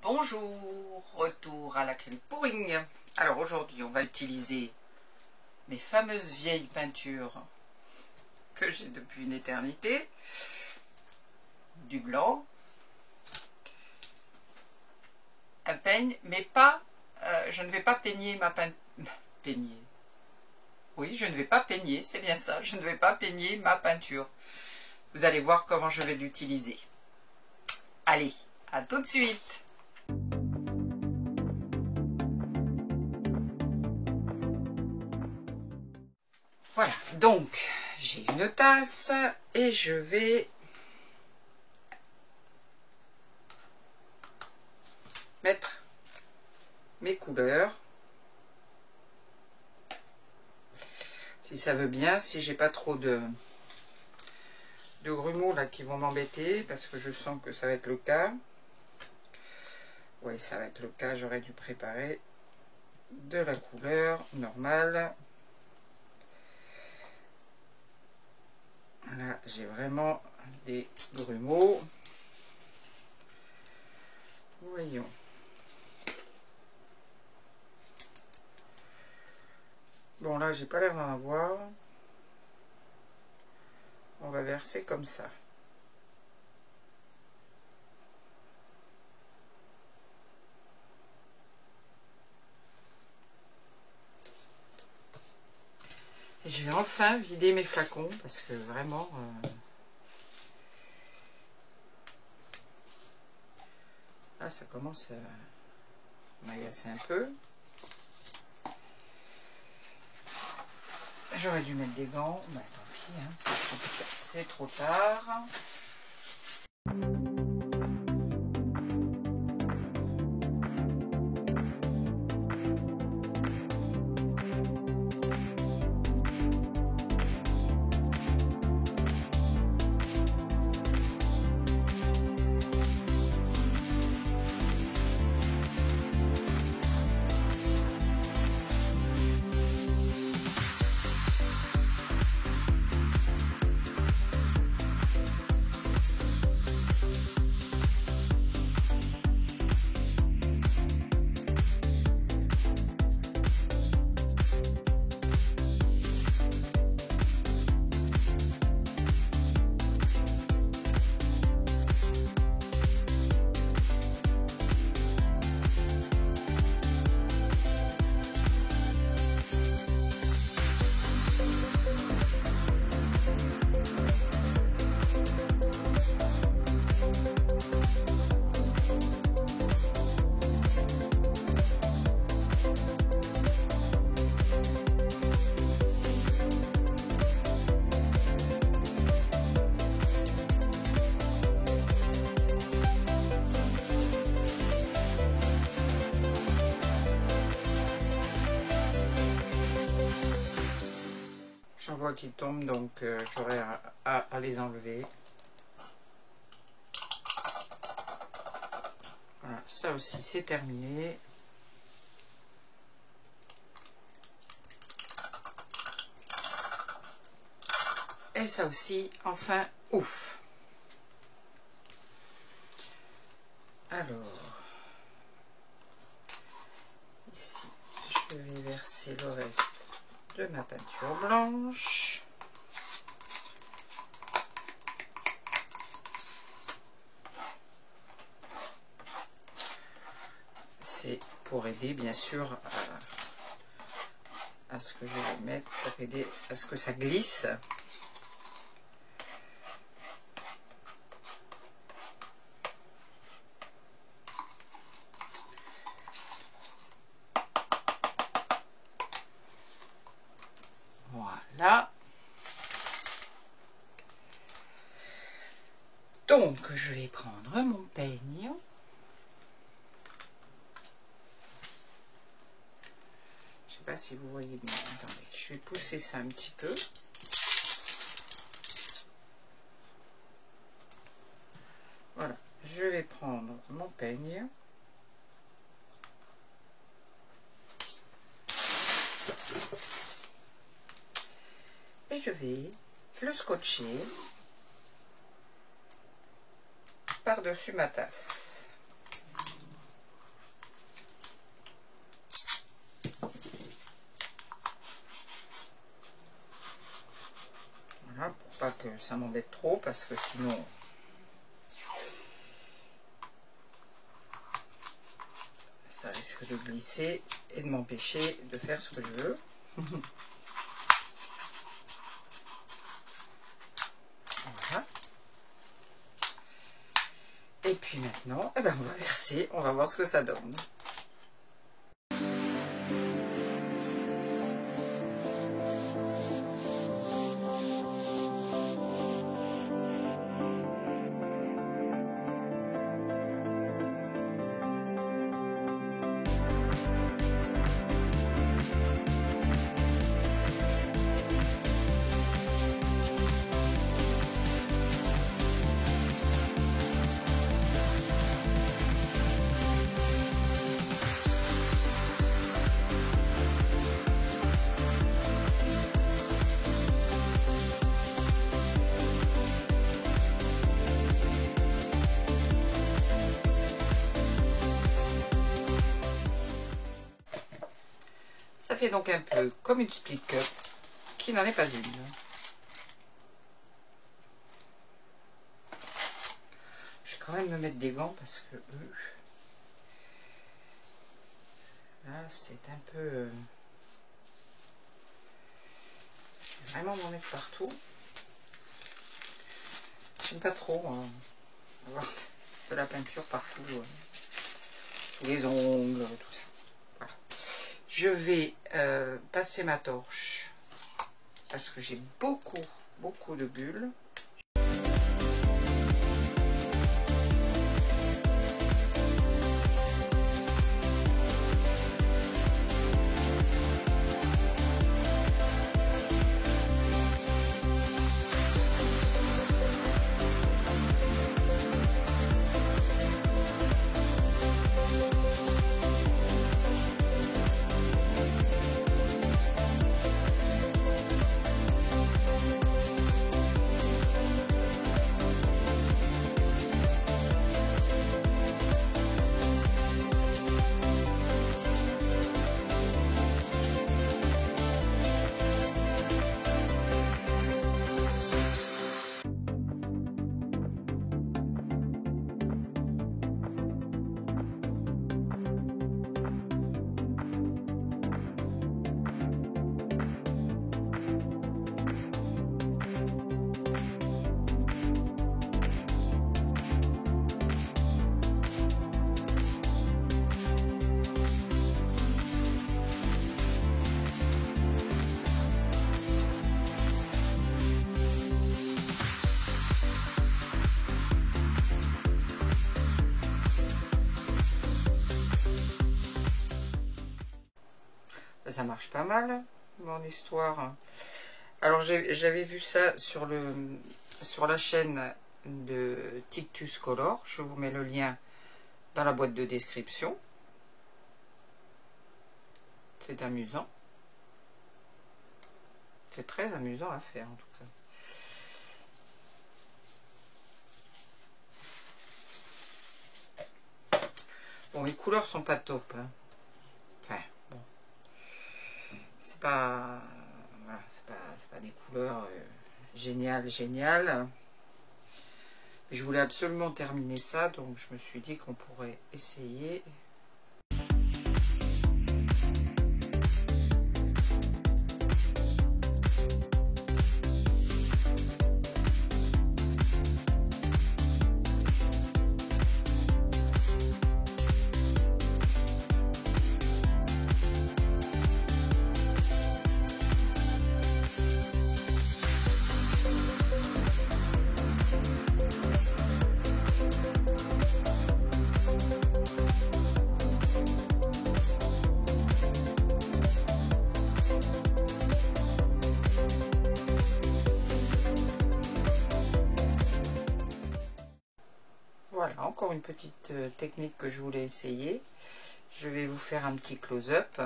Bonjour, retour à l'acrylique pouring. Alors aujourd'hui on va utiliser mes fameuses vieilles peintures que j'ai depuis une éternité. Du blanc, un peigne, mais pas, je ne vais pas peigner ma peinture. Peigner. Oui, je ne vais pas peigner, c'est bien ça, je ne vais pas peigner ma peinture. Vous allez voir comment je vais l'utiliser. Allez, à tout de suite. Voilà, donc j'ai une tasse et je vais mettre mes couleurs. Si ça veut bien, si j'ai pas trop de grumeaux là qui vont m'embêter, parce que je sens que ça va être le cas. Oui, ça va être le cas, j'aurais dû préparer de la couleur normale. Là, j'ai vraiment des grumeaux. Voyons. Bon, là, j'ai pas l'air d'en avoir. On va verser comme ça. Et je vais enfin vider mes flacons parce que vraiment... là, ça commence à m'agacer un peu. J'aurais dû mettre des gants. Bah, tant pis, hein, c'est trop tard. J'en vois qui tombent, donc j'aurai à les enlever. Voilà, ça aussi c'est terminé. Et ça aussi, enfin, ouf. Alors, ici, je vais verser le reste de ma peinture blanche. C'est pour aider bien sûr à ce que je vais mettre, pour aider à ce que ça glisse. Voilà. Donc, je vais prendre mon peigne. Je ne sais pas si vous voyez bien. Attendez, je vais pousser ça un petit peu. Voilà. Je vais prendre mon peigne. Et je vais le scotcher par-dessus ma tasse. que ça m'embête trop, parce que sinon ça risque de glisser et de m'empêcher de faire ce que je veux. Voilà. Et puis maintenant, eh ben, on va verser, on va voir ce que ça donne. Ça fait donc un peu comme une split cup qui n'en est pas une. Je vais quand même me mettre des gants parce que là c'est un peu... je vais vraiment m'en mettre partout. J'aime pas trop avoir de la peinture partout, sous les ongles, tout ça. Voilà. Je vais passer ma torche parce que j'ai beaucoup de bulles. Ça marche pas mal, mon histoire. Alors j'avais vu ça sur la chaîne de Tictus Color. Je vous mets le lien dans la boîte de description. C'est amusant. C'est très amusant à faire en tout cas. Bon, les couleurs sont pas top, hein. Enfin, bon. C'est pas... Voilà, c'est pas des couleurs géniales. Je voulais absolument terminer ça, donc je me suis dit qu'on pourrait essayer. Voilà, encore une petite technique que je voulais essayer. Je vais vous faire un petit close-up.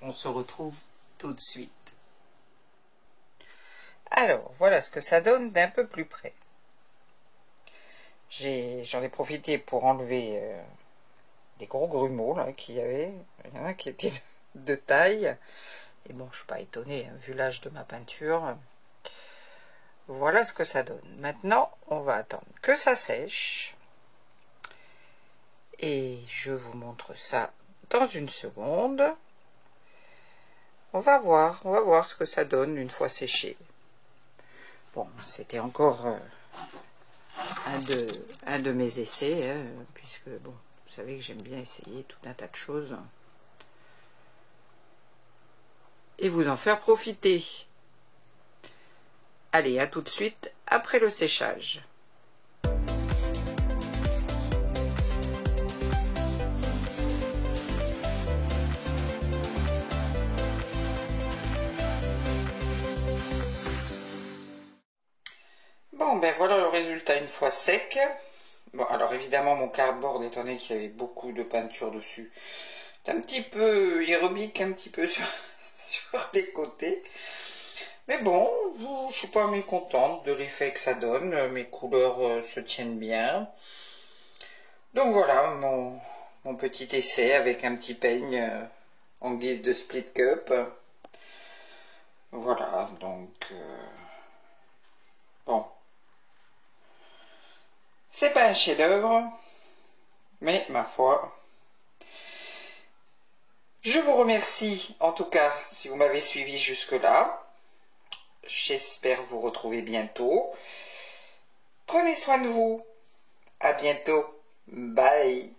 On se retrouve tout de suite. Alors, voilà ce que ça donne d'un peu plus près. J'en ai profité pour enlever des gros grumeaux là qu'il y avait. Il y en a qui étaient de taille. Et bon, je ne suis pas étonnée, hein, vu l'âge de ma peinture. Voilà ce que ça donne. Maintenant, on va attendre que ça sèche. Et je vous montre ça dans une seconde. On va voir ce que ça donne une fois séché. Bon, c'était encore un de mes essais, hein, puisque, bon, vous savez que j'aime bien essayer tout un tas de choses. Et vous en faire profiter. Allez, à tout de suite, après le séchage. Bon, ben voilà le résultat une fois sec. Bon, alors évidemment, mon cardboard, étant donné qu'il y avait beaucoup de peinture dessus, c'est un petit peu aérobique, un petit peu sur les côtés. Mais bon, je suis pas mécontente de l'effet que ça donne. Mes couleurs se tiennent bien. Donc voilà, mon petit essai avec un petit peigne en guise de split cup. Voilà, donc... bon. C'est pas un chef-d'œuvre, mais ma foi... Je vous remercie, en tout cas, si vous m'avez suivi jusque-là. J'espère vous retrouver bientôt. Prenez soin de vous. À bientôt. Bye.